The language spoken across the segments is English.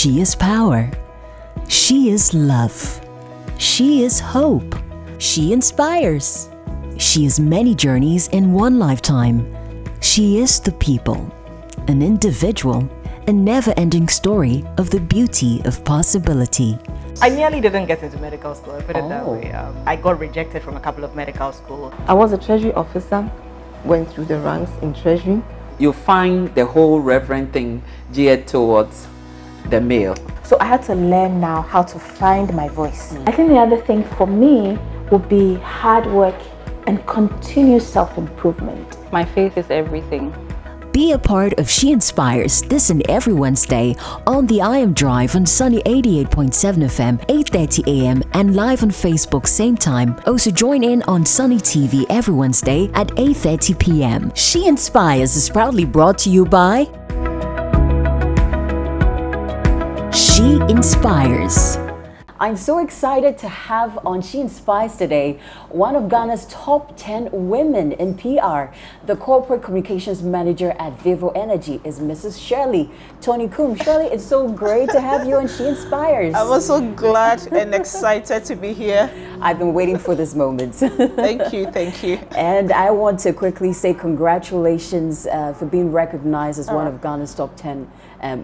She is power. She is love. She is hope. She inspires. She is many journeys in one lifetime. She is the people, an individual, a never-ending story of the beauty of possibility. I nearly didn't get into medical school, I put it that way. I got rejected from a couple of medical schools. I was a treasury officer, went through the ranks in treasury. You find the whole reverend thing geared towards the male. So I had to learn now how to find my voice. I think the other thing for me would be hard work and continuous self-improvement. My faith is everything. Be a part of She Inspires this and every Wednesday on the I Am Drive on Sunny 88.7 FM, 8:30 a.m. and live on Facebook same time. Also join in on Sunny TV every Wednesday at 8:30 p.m. She Inspires is proudly brought to you by She Inspires. I'm so excited to have on She Inspires today one of Ghana's top 10 women in PR. The corporate communications manager at Vivo Energy is Mrs. Shirley Tony Kum. Shirley, it's so great to have you on She Inspires. I'm also glad and excited to be here. I've been waiting for this moment. Thank you, thank you. And I want to quickly say congratulations for being recognized as one of Ghana's top 10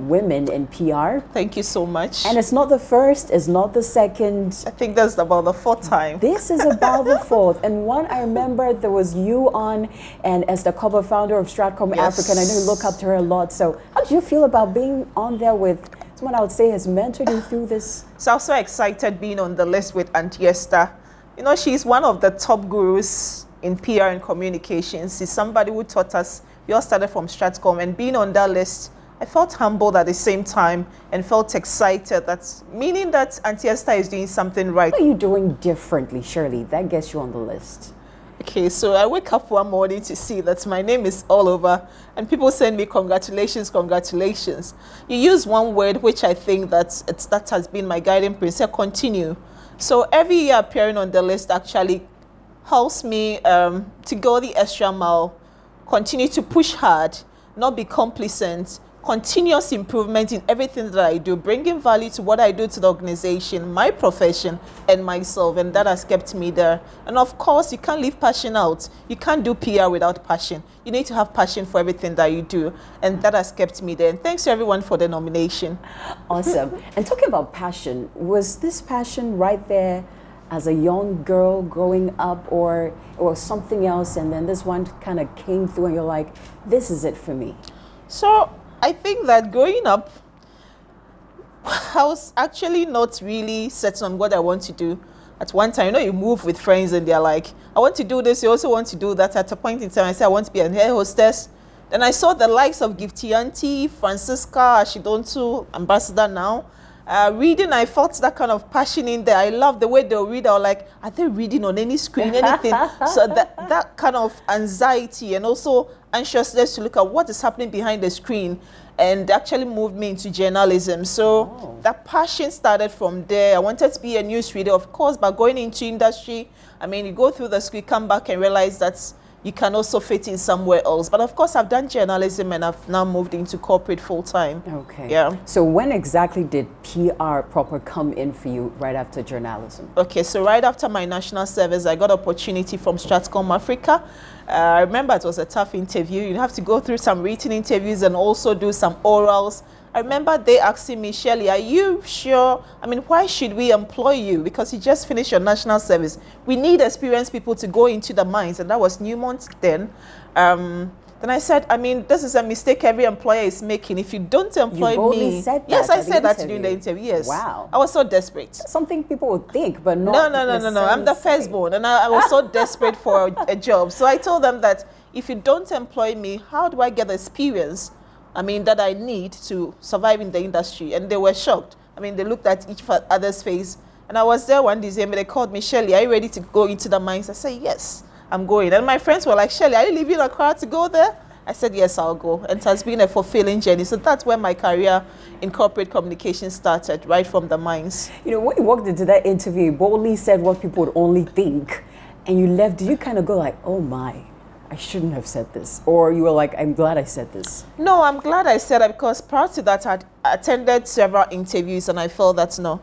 women in PR. Thank you so much. And it's not the first, it's not the second. I think that's about the fourth time. This is about the fourth. And one, I remember there was you on, and as the co-founder of Stratcom Africa, and I know you look up to her a lot. So how did you feel about being on there with someone I would say has mentored you through this? So I was so excited being on the list with Auntie Esther. You know, she's one of the top gurus in PR and communications. She's somebody who taught us. We all started from Stratcom, and being on that list, I felt humbled at the same time and felt excited. That's meaning that Auntie Esther is doing something right. What are you doing differently, Shirley? That gets you on the list. Okay, so I wake up one morning to see that my name is all over and people send me congratulations, congratulations. You use one word which I think that has been my guiding principle, continue. So every year appearing on the list actually helps me to go the extra mile, continue to push hard, not be complacent, continuous improvement in everything that I do, bringing value to what I do to the organization, my profession, and myself, and that has kept me there. And of course, you can't leave passion out. You can't do PR without passion. You need to have passion for everything that you do, and that has kept me there. And thanks to everyone for the nomination. Awesome. And talking about passion, was this passion right there as a young girl growing up, or something else, and then this one kind of came through and you're like, this is it for me? So I think that growing up, I was actually not really set on what I want to do. At one time, you know, you move with friends and they're like, I want to do this, you also want to do that. At a point in time, I said, I want to be an air hostess. Then I saw the likes of Gifty Auntie, Francisca, Ashidontu, ambassador now. Reading, I felt that kind of passion in there. I love the way they'll read. I was like, are they reading on any screen, anything? So that kind of anxiety and also anxiousness to look at what is happening behind the screen, and actually moved me into journalism. So that passion started from there. I wanted to be a newsreader, of course, but going into industry, I mean, you go through the school, come back and realize that you can also fit in somewhere else. But of course, I've done journalism and I've now moved into corporate full time. Okay. Yeah. So when exactly did PR proper come in for you right after journalism? Okay, so right after my national service, I got opportunity from Stratcom Africa. I remember it was a tough interview. You have to go through some written interviews and also do some orals. I remember they asking me, Shirley, are you sure? I mean, why should we employ you? Because you just finished your national service. We need experienced people to go into the mines. And that was Newmont then. Then I said, I mean, this is a mistake every employer is making. If you don't employ you boldly me. Said that yes, I said that interview. during the interview. Yes. Wow. I was so desperate. Something people would think, but not. No. I'm the firstborn, and I was so desperate for a job. So I told them that if you don't employ me, how do I get the experience, I mean, that I need to survive in the industry? And they were shocked. I mean, they looked at each other's face. And I was there one December. They called me, Shirley, are you ready to go into the mines? I said, yes, I'm going. And my friends were like, Shirley, are you leaving Accra to go there? I said, yes, I'll go. And it has been a fulfilling journey. So that's where my career in corporate communication started, right from the mines. You know, when you walked into that interview, you boldly said what people would only think, and you left, did you kind of go like, oh my, I I shouldn't have said this? Or you were like, I'm glad I said this? No, I'm glad I said that because prior to that, I'd attended several interviews and I felt that no,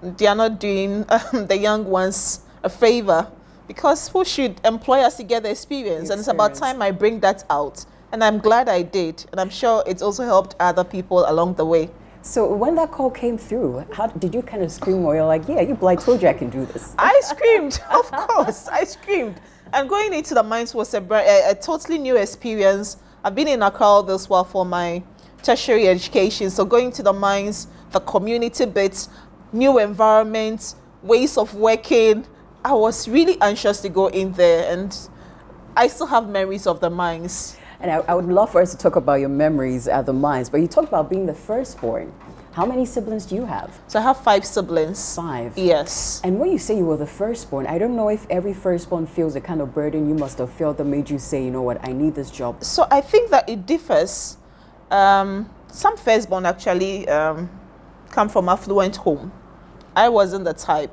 they are not doing the young ones a favor, because who should employ us to get the experience? And it's about time I bring that out. And I'm glad I did. And I'm sure it's also helped other people along the way. So when that call came through, how did you kind of scream, or you're like, yeah, I told you I can do this? I screamed, of course, I screamed. And going into the mines was a totally new experience. I've been in Accra all this while for my tertiary education. So going to the mines, the community bits, new environments, ways of working, I was really anxious to go in there, and I still have memories of the mines. And I would love for us to talk about your memories at the mines, but you talked about being the firstborn. How many siblings do you have? So I have 5 siblings. 5? Yes. And when you say you were the firstborn, I don't know if every firstborn feels the kind of burden you must have felt that made you say, you know what, I need this job. So I think that it differs. Some firstborn actually come from affluent home. I wasn't the type.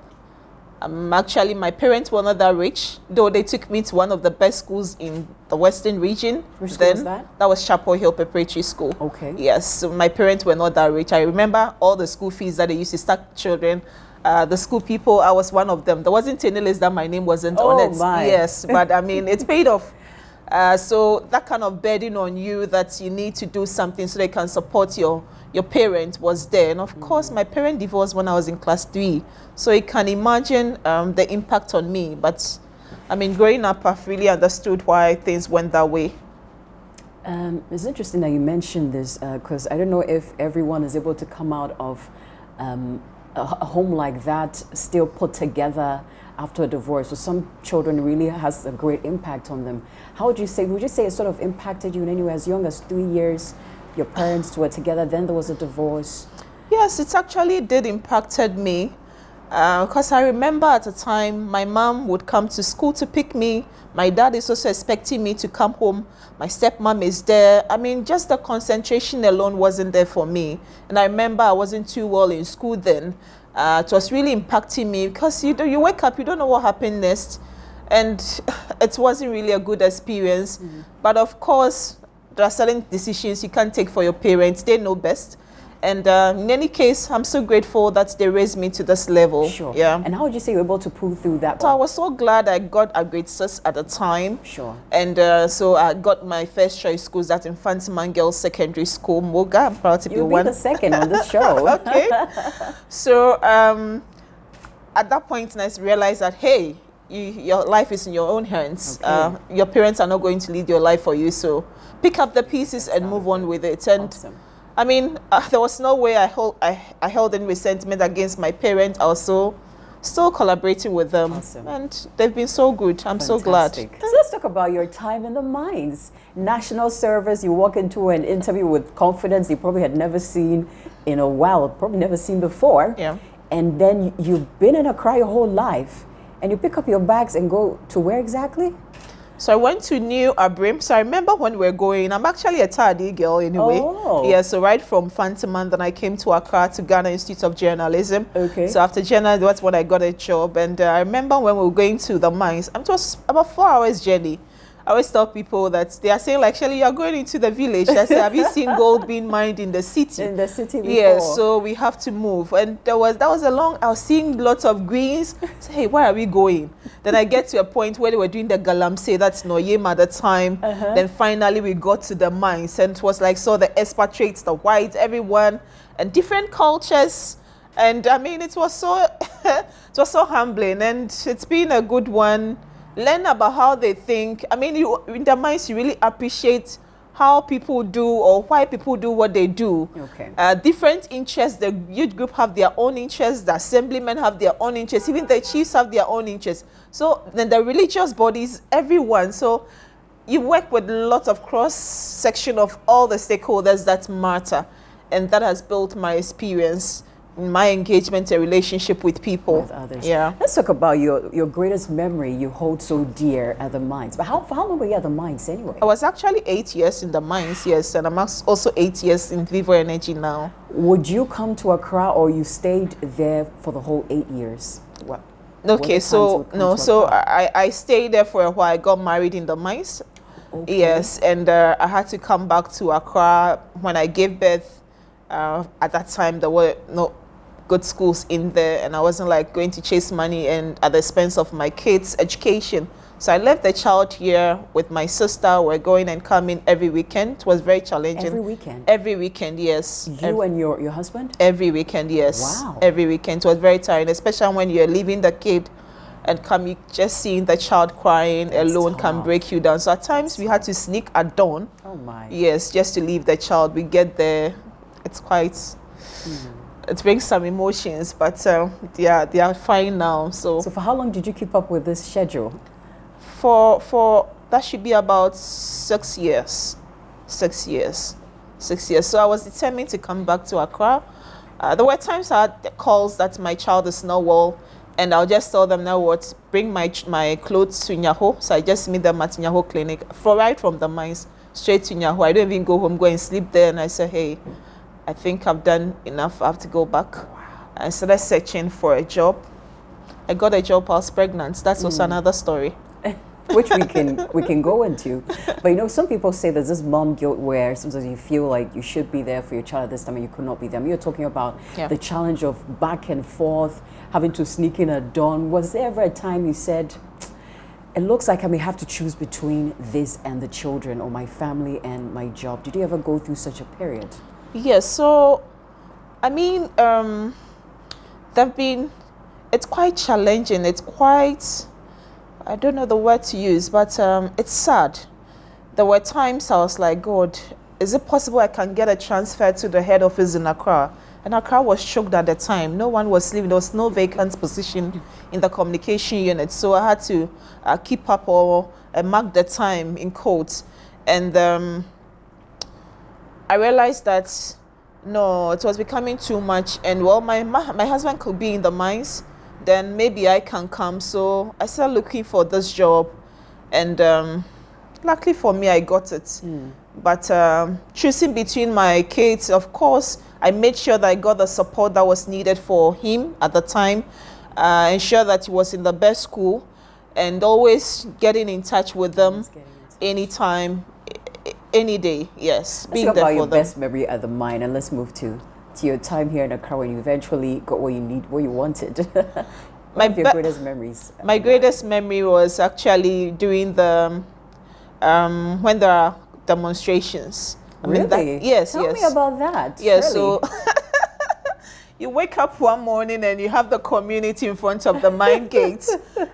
Actually, my parents were not that rich, though they took me to one of the best schools in the Western region. Which school was that? That was Chapel Hill Preparatory School. Okay. Yes, so my parents were not that rich. I remember all the school fees that they used to start children. The school people, I was one of them. There wasn't any list that my name wasn't on it. My. Yes, but I mean, it paid off. So that kind of burden on you that you need to do something so they can support your parent was there. And of course, my parent divorced when I was in class 3. So you can imagine the impact on me. But I mean, growing up, I've really understood why things went that way. It's interesting that you mentioned this because I don't know if everyone is able to come out of a home like that still put together after a divorce. So some children really has a great impact on them. How would you say it sort of impacted you in any way as young as 3 years? Your parents were together, then there was a divorce. Yes, it actually did impacted me because I remember at the time my mom would come to school to pick me. My dad is also expecting me to come home. My stepmom is there. I mean, just the concentration alone wasn't there for me. And I remember I wasn't too well in school then. It was really impacting me because you wake up, you don't know what happened next. And it wasn't really a good experience. But of course, there are certain decisions you can't take for your parents. They know best. And in any case, I'm so grateful that they raised me to this level. Sure. Yeah. And how would you say you were able to pull through that? So I was so glad I got a great sus at the time. Sure. And so I got my first choice schools at Infantiman Girls Secondary School, Moga. I'm proud to be one. You'll be the second on this show. Okay. So at that point, I realized that, hey, your life is in your own hands. Okay. Your parents are not going to lead your life for you. So pick up the pieces and move on with it. And awesome. I mean, there was no way I held any resentment against my parents. I was still collaborating with them. Awesome. And they've been so good. I'm so glad. So let's talk about your time in the mines. National service, you walk into an interview with confidence you probably had never seen in a while, probably never seen before. Yeah. And then you've been in Accra your whole life. And you pick up your bags and go to where exactly? So I went to New Abrim. So I remember when we were going, I'm actually a Tadi girl anyway. Oh. Yeah, so right from Fantiman, then I came to Accra to Ghana Institute of Journalism. Okay. So after journalism, that's when I got a job. And I remember when we were going to the mines, it was about 4 hours journey. I always tell people that they are saying like, Shirley, you're going into the village. I say, have you seen gold being mined in the city? In the city before. Yeah, so we have to move. And that was I was seeing lots of greens. Say, hey, where are we going? Then I get to a point where they were doing the galamsey, that's Noyem at the time. Then finally we got to the mines and it was like, saw the expatriates, the whites, everyone, and different cultures. And I mean, it was so, it was so humbling and it's been a good one. Learn about how they think. I mean, in the mines, you really appreciate how people do or why people do what they do. Okay. Different interests. The youth group have their own interests. The assemblymen have their own interests. Even the chiefs have their own interests. So then the religious bodies, everyone. So you work with lots of cross-section of all the stakeholders that matter. And that has built my experience, my engagement and relationship with people. With others. Yeah. Let's talk about your greatest memory you hold so dear at the mines. But for how long were you at the mines anyway? I was actually 8 years in the mines, yes, and I'm also 8 years in Vivo Energy now. Would you come to Accra or you stayed there for the whole 8 years? Okay, so no, so I stayed there for a while. I got married in the mines. Okay. Yes, and I had to come back to Accra when I gave birth. At that time, there were no good schools in there, and I wasn't like going to chase money and at the expense of my kids' education. So I left the child here with my sister. We're going and coming every weekend. It was very challenging. Every weekend? Every weekend, yes. You and your husband? Every weekend, yes. Wow. Every weekend. It was very tiring, especially when you're leaving the kid and coming, just seeing the child crying That's alone tough. can break you down. So at times we had to sneak at dawn. Oh my. Yes, just to leave the child. We get there. It's quite... It brings some emotions, but they are fine now. So For how long did you keep up with this schedule? for that should be about 6 years. 6 years. 6 years. So I was determined to come back to Accra. There were times I had calls that my child is not well, and I'll just tell them, now what, bring my clothes to Nyaho. So I just meet them at Nyaho clinic, right from the mines straight to Nyaho. I don't even go home, go and sleep there. And I said, hey, I think I've done enough. I have to go back. I started searching for a job. I got a job. I was pregnant. That's also another story. Which we can go into. But you know, some people say there's this mom guilt where sometimes you feel like you should be there for your child at this time and you could not be there. I mean, you're talking about the challenge of back and forth, having to sneak in at dawn. Was there ever a time you said, it looks like I may have to choose between this and the children, or my family and my job? Did you ever go through such a period? Yes, so I mean, it's quite challenging. It's quite, I don't know the word to use, but it's sad. There were times I was like, God, is it possible I can get a transfer to the head office in Accra? And Accra was choked at the time. No one was leaving. There was no vacant position in the communication unit. So I had to keep up or mark the time in quotes. And I realized that, no, it was becoming too much. And well, my husband could be in the mines, then maybe I can come. So I started looking for this job. And luckily for me, I got it. But choosing between my kids, of course, I made sure that I got the support that was needed for him at the time, ensure that he was in the best school, and always getting in touch with them anytime, any day. Yes, let's talk about your best memory at the mine, and let's move to your time here in Accra when you eventually got what you wanted. One of your greatest memories. My greatest memory was actually during the when there are demonstrations. Really? Yes. Tell me about that. Yes. So you wake up one morning and you have the community in front of the mine gate,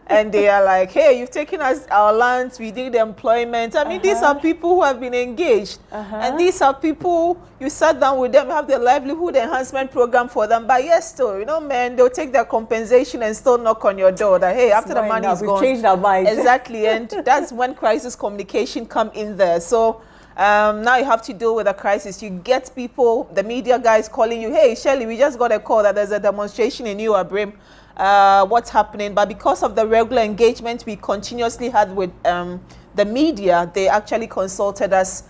and they are like, "Hey, you've taken us our lands. We need employment." I mean, these are people who have been engaged, and these are people you sat down with them, have the livelihood enhancement program for them. But yes, still, you know, man, they'll take their compensation and still knock on your door. That hey, after the money is gone, we've changed our mind. Exactly, and that's when crisis communication come in there. So. Now you have to deal with a crisis. You get people, the media guys calling you, hey, Shirley, we just got a call that there's a demonstration in New Abrim. What's happening? But because of the regular engagement we continuously had with the media, they actually consulted us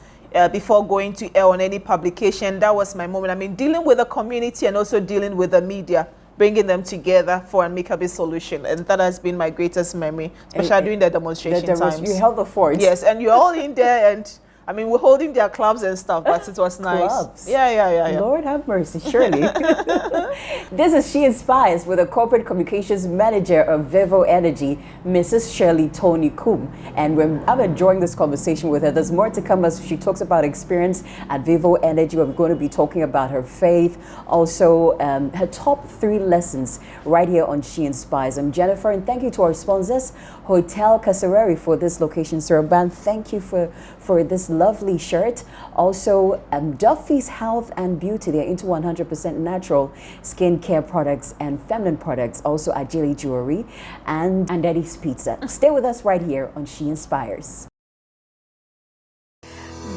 before going to air on any publication. That was my moment. I mean, dealing with the community and also dealing with the media, bringing them together for an amicable solution. And that has been my greatest memory, especially during the demonstration times. You held the fort. Yes, and you're all in there, and I mean, we're holding their clubs and stuff, but it was nice. Clubs. Yeah. Lord have mercy, surely. This is SheInspires with a corporate communications manager of Vivo Energy, Mrs. Shirley Tony Kum. And I'm enjoying this conversation with her. There's more to come as she talks about experience at Vivo Energy. We're going to be talking about her faith, also her top 3 lessons right here on SheInspires. I'm Jennifer, and thank you to our sponsors, Hotel Kasarari, for this location. Sir Ban, thank you for this lovely shirt. Also, Duffy's Health and Beauty. They're into 100% natural skincare products and feminine products. Also, Ajili Jewelry and Eddie's Pizza. Stay with us right here on SheInspires.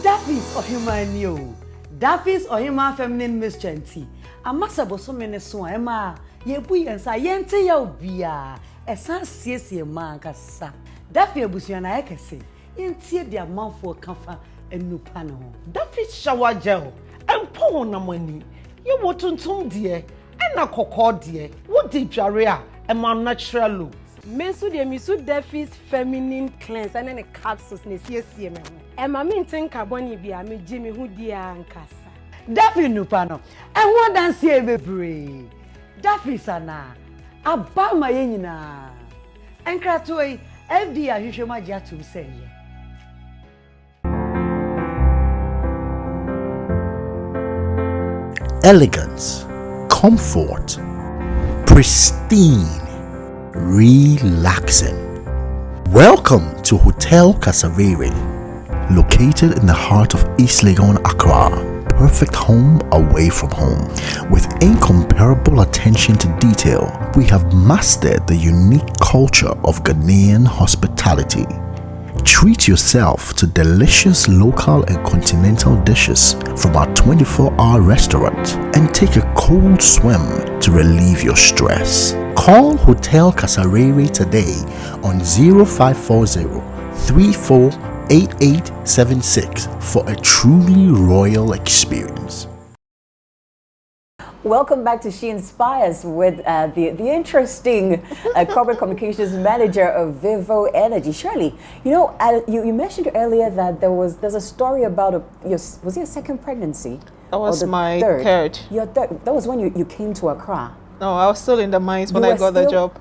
Duffy's Ohima New. Duffy's Ohima Feminine Mischanti. A massable so many so Emma. Ye bui and Sayente yo bia. A san siesi man cassa. Duffy Busiana Ekese. Intie their mouth for comfort and no panel. Duffy shower gel and pour na money. You want to dear and a cocoa dear. What did Jaria and my natural look? Mensu de misu Daffy's feminine cleanse and a capsules ne sie me. E ma me nten carboni bia me Jimmy hu dia nkasa. Daffy nupano. And what dance here bebre. Daffy sana. Aba ma ye nyina. Enkratoi FD ahwehwe ma gya to say ye. Elegance, comfort, pristine, relaxing. Welcome to Hotel Kasavere, located in the heart of East Legon, Accra. Perfect home away from home. With incomparable attention to detail, we have mastered the unique culture of Ghanaian hospitality. Treat yourself to delicious local and continental dishes from our 24-hour restaurant and take a cold swim to relieve your stress. Call Hotel Kasarere today on 0540 348876 for a truly royal experience. Welcome back to SheInspires with the interesting corporate communications manager of Vivo Energy, Shirley. You know, you mentioned earlier that there's a story about was it your second pregnancy? That was my third. Your third. That was when you came to Accra. No, I was still in the mines when I got the job.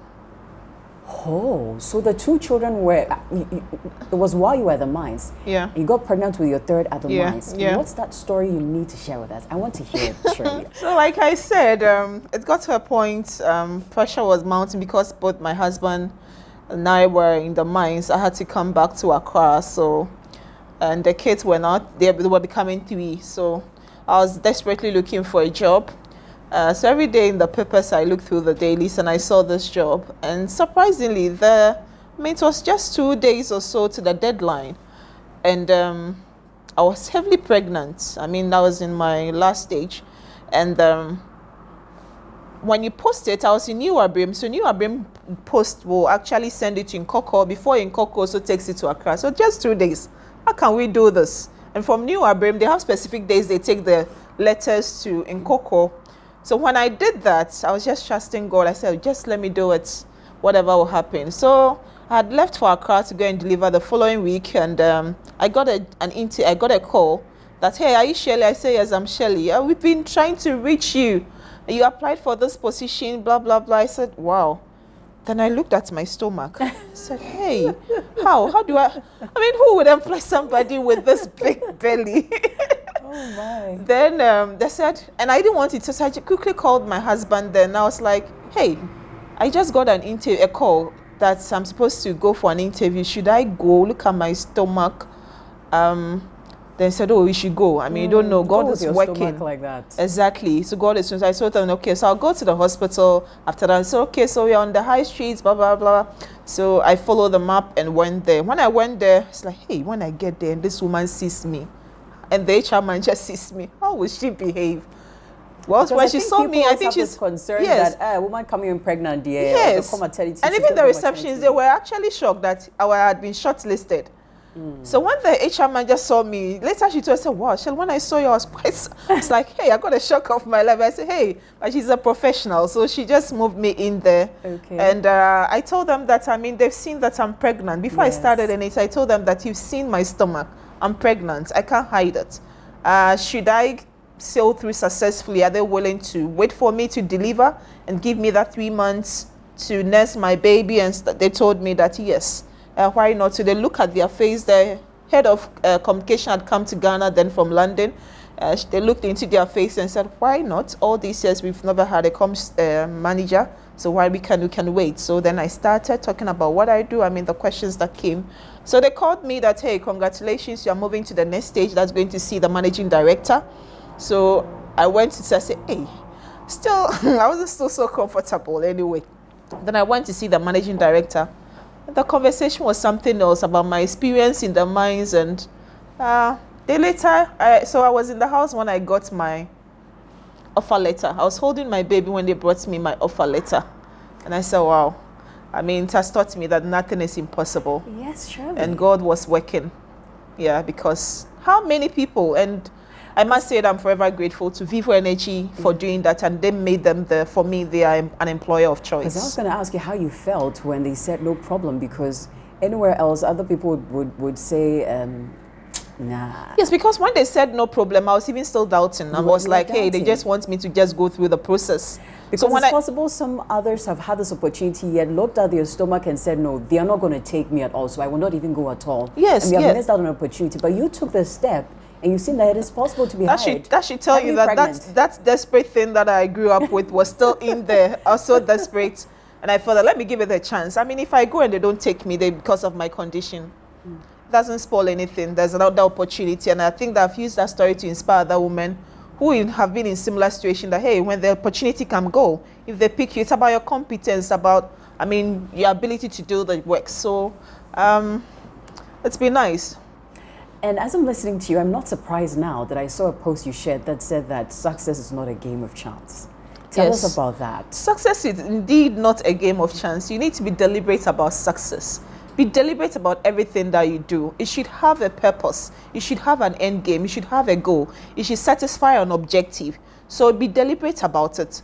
Oh, so the two children were, it was while you were at the mines. Yeah. You got pregnant with your third at the mines. Yeah. What's that story you need to share with us? I want to hear it, Shirley. So like I said, it got to a point, pressure was mounting because both my husband and I were in the mines. I had to come back to Accra, so, and the kids were not, they were becoming 3. So I was desperately looking for a job. So every day in the papers, I looked through the dailies and I saw this job. And surprisingly, it was just 2 days or so to the deadline. And I was heavily pregnant. I mean, that was in my last stage. And when you post it, I was in New Abrim. So New Abrim Post will actually send it to Nkoko before Nkoko also takes it to Accra. So just 2 days. How can we do this? And from New Abrim, they have specific days they take the letters to Nkoko. So when I did that, I was just trusting God. I said, just let me do it, whatever will happen. So I had left for Accra to go and deliver the following week, and I got a call that, hey, are you Shirley? I said, yes, I'm Shirley. We've been trying to reach you. You applied for this position, blah, blah, blah. I said, wow. Then I looked at my stomach. I said, hey, how do I mean, who would employ somebody with this big belly? Oh my. Then they said, and I didn't want it, so I quickly called my husband. Then I was like, hey, I just got a call that I'm supposed to go for an interview. Should I go? Look at my stomach. They said, oh, we should go. I mean, you don't know. God is working like that. Exactly. So God is. I told them, okay, so I'll go to the hospital after that. So okay, so we're on the high streets, blah blah blah. So I followed the map and went there. When I went there, it's like, hey, when I get there, and this woman sees me, and the HR manager sees me, how will she behave? Well, because when she saw me, I think she's concerned that a woman coming in pregnant, yes, and even the receptionists, they were actually shocked that I had been shortlisted. So when the HR manager saw me, later she told us, wow, Shell, when I saw you, I was quite, it's like, hey, I got a shock of my life. I said, hey, but she's a professional. So she just moved me in there. Okay. And I told them that, I mean, they've seen that I'm pregnant. Before I started in it, I told them that you've seen my stomach. I'm pregnant. I can't hide it. Should I sail through successfully? Are they willing to wait for me to deliver and give me that 3 months to nurse my baby? And they told me that yes. Why not? So they look at their face. The head of communication had come to Ghana then from London. They looked into their face and said, why not? All these years we've never had a comms manager, so why we can wait. So then I started talking about what I do. I mean, the questions that came. So they called me that, hey, congratulations, you're moving to the next stage. That's going to see the managing director. So I went to say, hey, still, I wasn't still so comfortable anyway. Then I went to see the managing director. The conversation was something else about my experience in the mines, and they later, so I was in the house when I got my offer letter. I was holding my baby when they brought me my offer letter, and I said, wow, I mean, it has taught me that nothing is impossible. Yes, surely. And God was working, yeah, because how many people, and I must say that I'm forever grateful to Vivo Energy for doing that, and they made them for me, they are an employer of choice. Because I was going to ask you how you felt when they said no problem, because anywhere else, other people would say, nah. Yes, because when they said no problem, I was even still doubting. I was like, hey, they just want me to just go through the process. Because so it's possible some others have had this opportunity yet looked at their stomach and said, no, they are not going to take me at all, so I will not even go at all. Yes, and we have missed out on an opportunity. But you took the step, and you've seen that it is possible to be hired. That should tell you that that desperate thing that I grew up with was still in there. I was so desperate. And I thought that let me give it a chance. I mean, if I go and they don't take me because of my condition, it doesn't spoil anything. There's another opportunity. And I think that I've used that story to inspire other women who have been in similar situation that, hey, when the opportunity can go, if they pick you, it's about your competence, about, I mean, your ability to do the work. So it's been nice. And as I'm listening to you, I'm not surprised now that I saw a post you shared that said that success is not a game of chance. Tell us about that. Success is indeed not a game of chance. You need to be deliberate about success. Be deliberate about everything that you do. It should have a purpose. You should have an end game. You should have a goal. It should satisfy an objective. So be deliberate about it.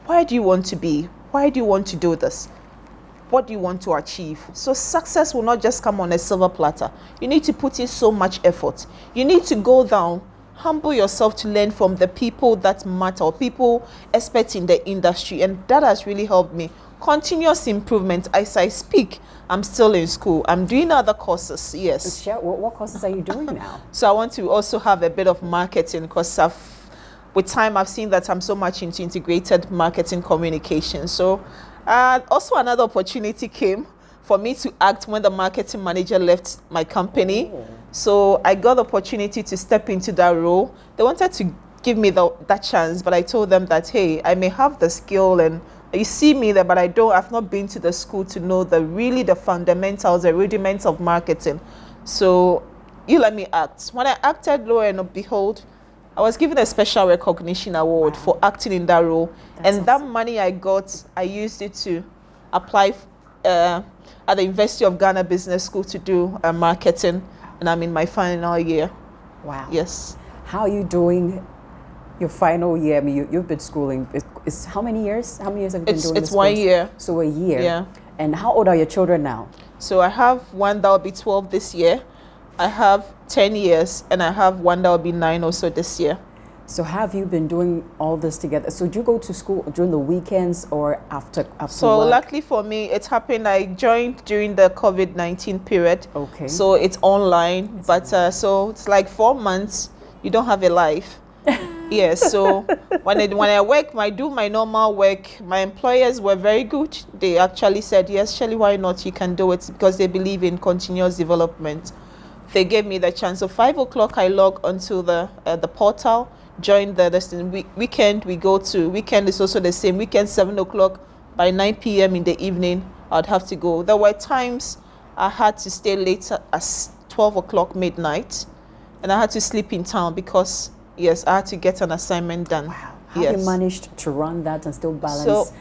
Where do you want to be? Why do you want to do this? What do you want to achieve? So success will not just come on a silver platter. You need to put in so much effort. You need to go down, humble yourself to learn from the people that matter, or people experts in the industry. And that has really helped me. Continuous improvement. As I speak, I'm still in school. I'm doing other courses, yes. What courses are you doing now? So I want to also have a bit of marketing, because with time I've seen that I'm so much into integrated marketing communication. So also another opportunity came for me to act when the marketing manager left my company. Oh. So I got the opportunity to step into that role. They wanted to give me that chance, but I told them that, hey, I may have the skill and you see me there, but I've not been to the school to know the fundamentals, the rudiments of marketing. So you let me act. When I acted, lo and behold, I was given a special recognition award for acting in that role. That's awesome. That money I got, I used it to apply at the University of Ghana Business School to do marketing, and I'm in my final year. Wow. Yes. How are you doing your final year? I mean, you've been schooling. It's how many years? How many years have you been doing this? It's 1 year. So a year. Yeah. And how old are your children now? So I have one that will be 12 this year. I have 10 years, and I have one that will be 9 also this year. So have you been doing all this together? So do you go to school during the weekends or after So work? luckily for me, it happened, I joined during the COVID-19 period. Okay. So it's online, so it's like 4 months, you don't have a life. Yes, so when I work, I do my normal work. My employers were very good. They actually said, yes, Shirley, why not? You can do it, because they believe in continuous development. They gave me the chance. So 5 o'clock, I log onto the portal, join the weekend. Weekend is also the same. Weekend 7 o'clock, by 9 p.m. in the evening, I'd have to go. There were times I had to stay later at 12 o'clock midnight, and I had to sleep in town because, yes, I had to get an assignment done. Wow. How have you managed to run that and still balance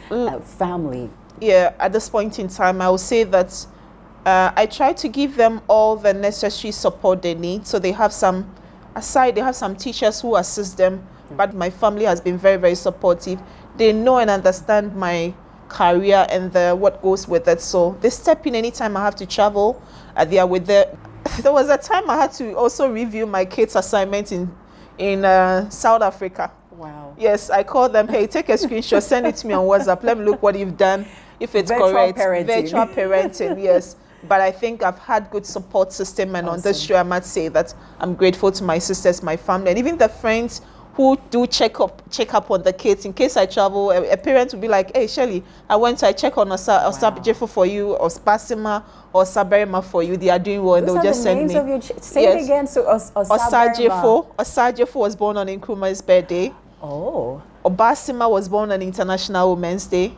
family? Yeah, at this point in time, I would say that I try to give them all the necessary support they need. So they have some teachers who assist them, but my family has been very, very supportive. They know and understand my career and what goes with it. So they step in anytime I have to travel. They are with there was a time I had to also review my kids' assignments in South Africa. Wow. Yes, I called them, hey, take a screenshot, send it to me on WhatsApp. Let me look what you've done, if it's correct. Virtual parenting, yes. But I think I've had good support system, and on this show I must say that I'm grateful to my sisters, my family, and even the friends who do check up on the kids. In case I travel, a parent will be like, hey, Shirley, I check on Osabjefo for you, or Spasima, or Saberima for you. They are doing well, and they'll just send me. Say it again. So Osajefo was born on Nkrumah's birthday. Oh. Obasima was born on International Women's Day.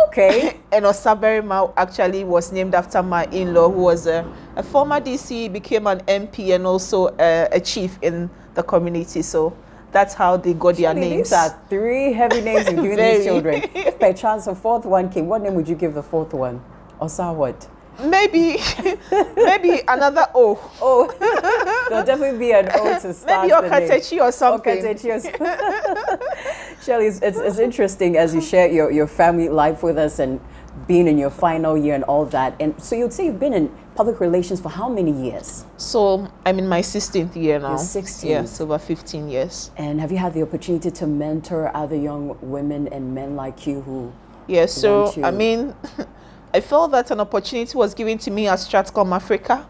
Okay. And Osaberima actually was named after my in-law, who was a former DC, became an MP, and also a chief in the community. So that's how they got their names. These are 3 heavy names you've given these children. If by chance a 4th one came, what name would you give the 4th one? Osa what? Maybe another O. Oh, there'll definitely be an O to start. Maybe Okatechi or something. Shirley, it's interesting as you share your family life with us and being in your final year and all that. And so you'd say you've been in public relations for how many years? So I'm in my 16th year now. Your 16th. Yes, over 15 years. And have you had the opportunity to mentor other young women and men like you who? Yes, so I mean, I felt that an opportunity was given to me at Stratcom Africa.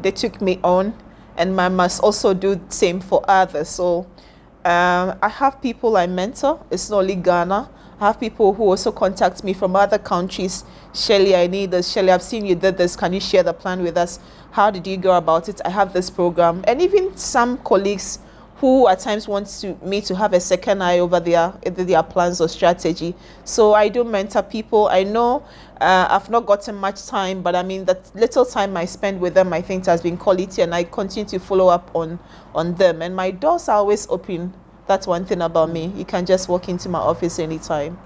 They took me on, and I must also do the same for others. So I have people I mentor. It's not only Ghana. I have people who also contact me from other countries. Shirley, I need this. Shirley, I've seen you did this. Can you share the plan with us? How did you go about it? I have this program. And even some colleagues who at times want me to have a second eye over their plans or strategy. So I do mentor people. I know I've not gotten much time, but I mean, that little time I spend with them, I think has been quality, and I continue to follow up on them. And my doors are always open. That's one thing about me. You can just walk into my office anytime.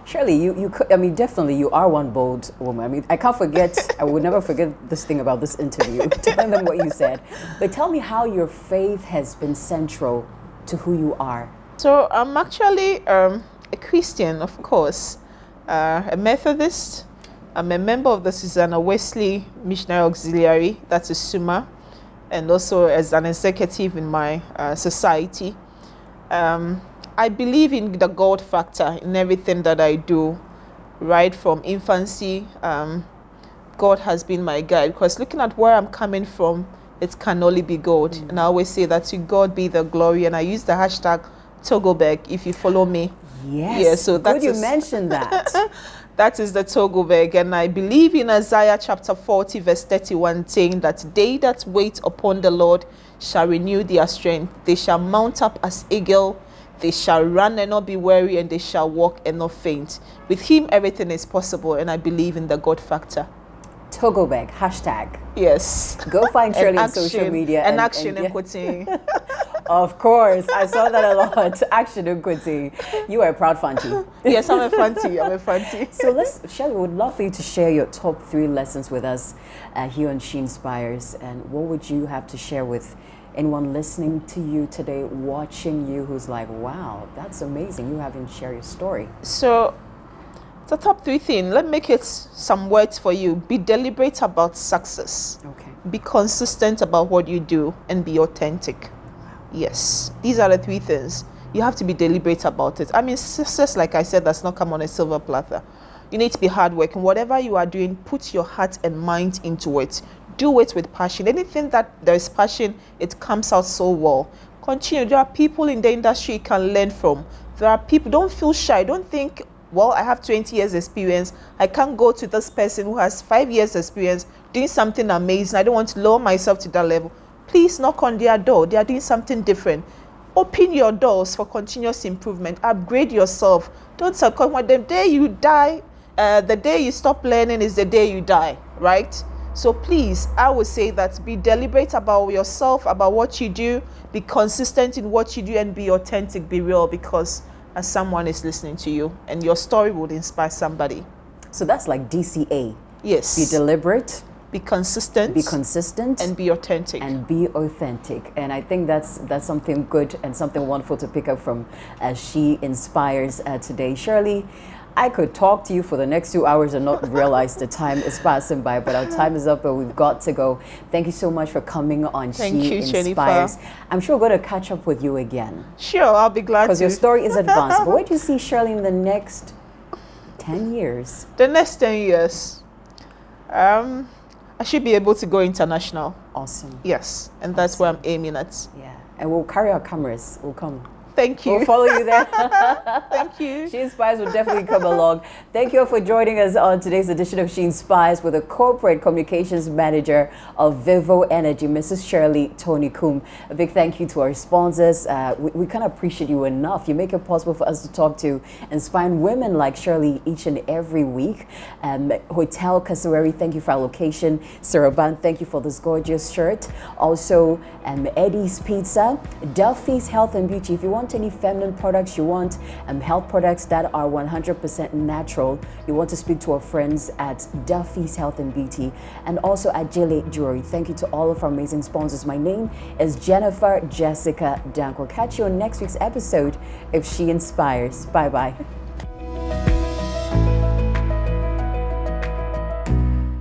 Shirley, you could, I mean, definitely you are one bold woman. I mean, I can't forget, I would never forget this thing about this interview, telling them what you said. But tell me how your faith has been central to who you are. So I'm actually a Christian, of course, a Methodist. I'm a member of the Susanna Wesley Missionary Auxiliary, that's a SUMA, and also as an executive in my society. I believe in the God factor in everything that I do, right from infancy. God has been my guide, because looking at where I'm coming from, it can only be God. And I always say that to God be the glory, and I use the hashtag Togobeg if you follow me. Yes, yeah, so good you mentioned that. That is the Togobeg, and I believe in Isaiah chapter 40 verse 31 saying that they that wait upon the Lord shall renew their strength. They shall mount up as eagle. They shall run and not be weary, and they shall walk and not faint. With him, everything is possible, and I believe in the God factor. Togobeg, hashtag. Yes. Go find Shirley on social media. And action and quoting. Of course. I saw that a lot. Action and quoting. You are a proud Fanti. Yes, I'm a Fanti. I'm a Fanti. So Shirley, would love for you to share your top 3 lessons with us here on SheInspires. And what would you have to share with anyone listening to you today, watching you, who's like, wow, that's amazing. You haven't shared your story. So the top 3 thing, let me make it some words for you. Be deliberate about success. Okay. Be consistent about what you do, and be authentic. Yes, these are the 3 things. You have to be deliberate about it. I mean, success, like I said, does not come on a silver platter. You need to be hardworking. Whatever you are doing, put your heart and mind into it. Do it with passion. Anything that there is passion, it comes out so well. Continue. There are people in the industry you can learn from. There are people, don't feel shy. Don't think, well, I have 20 years experience. I can't go to this person who has 5 years experience doing something amazing. I don't want to lower myself to that level. Please knock on their door. They are doing something different. Open your doors for continuous improvement. Upgrade yourself. Don't succumb. When the day you die, the day you stop learning is the day you die, right? So please, I would say that be deliberate about yourself, about what you do, be consistent in what you do, and be authentic, be real, because as someone is listening to you, and your story would inspire somebody. So that's like DCA. Yes. Be deliberate. Be consistent. Be consistent. And be authentic. And be authentic. And I think that's something good and something wonderful to pick up from as SheInspires today. Shirley, I could talk to you for the next 2 hours and not realize the time is passing by, but our time is up and we've got to go. Thank you so much for coming on SheInspires. I'm sure we're going to catch up with you again. Sure, I'll be glad to. Because your story is advanced. But where do you see Shirley in the next 10 years? The next 10 years, I should be able to go international. Awesome. Yes, and that's where I'm aiming at. Yeah, and we'll carry our cameras. We'll come. Thank you. We'll follow you there. Thank you. SheInspires will definitely come along. Thank you all for joining us on today's edition of SheInspires with the Corporate Communications Manager of Vivo Energy, Mrs. Shirley Tony Kum. A big thank you to our sponsors. We can't appreciate you enough. You make it possible for us to talk to inspiring women like Shirley each and every week. Hotel Kasareri, thank you for our location. Saraban, thank you for this gorgeous shirt. Also, Eddie's Pizza, Duffy's Health and Beauty. If you want want any feminine products, you want health products that are 100% natural, you want to speak to our friends at Duffy's Health and Beauty and also at J-Late Jewelry. Thank you to all of our amazing sponsors. My name is Jennifer Jessica Danquah. Catch you on next week's episode of She Inspires. Bye-bye.